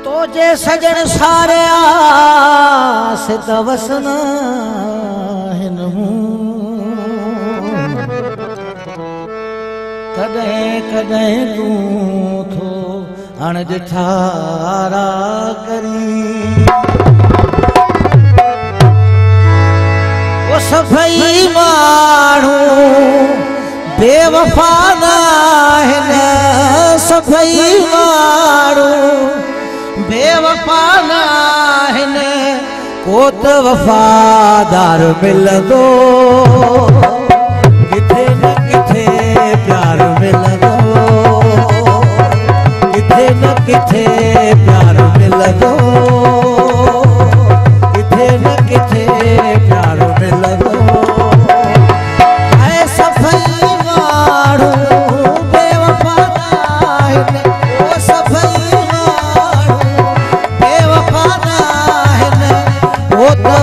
तो जे सजन सारे सिद वसन कदें कदें तू थो अणज थारा करी वो सफाई मानू बेवफा नाहिन सफाई मानू बेवफा नाहिन को त वफादार मिलंदो किथे न किथे प्यार मिलंदो किथे न किथे प्यार मिलंदो किथे न किथे प्यार मिलंदो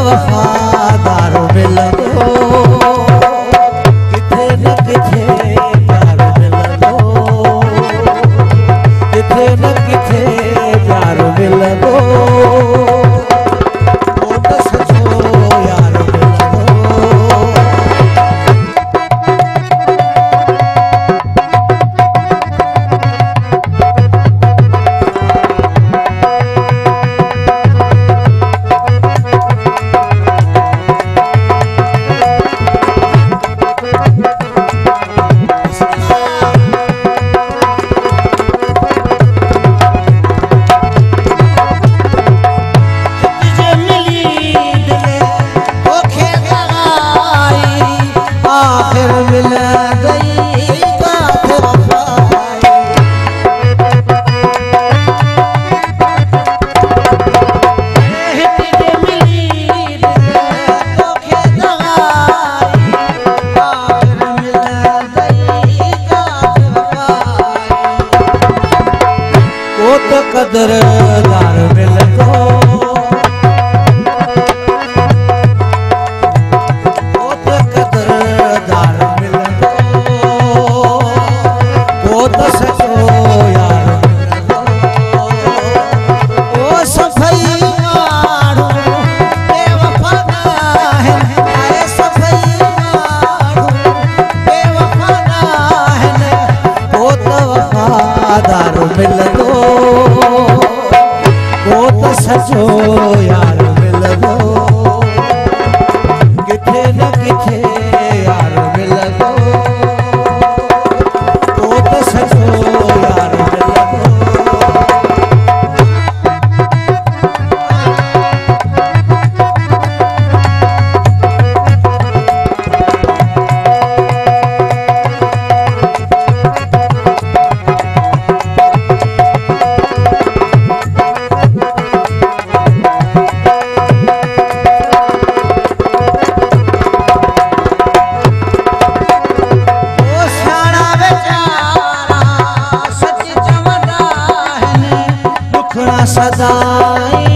वफादार मिलंदो किथे न किथे प्यार मिलंदो किथे न किथे प्यार मिलंदो ओ त सचो यार कदरदार मिलंदो ओ त कदरदार मिलंदो ओ त सचो यार मिलंदो ओ सफाई माण्हू बेवफा नाहिन सफाई माण्हू बेवफा नाहिन ओ त वफादार मिलंदो सचो यार मिलंदो किथे न किथे यार मिलंदो ओ त सचो यार मिलंदो सदाई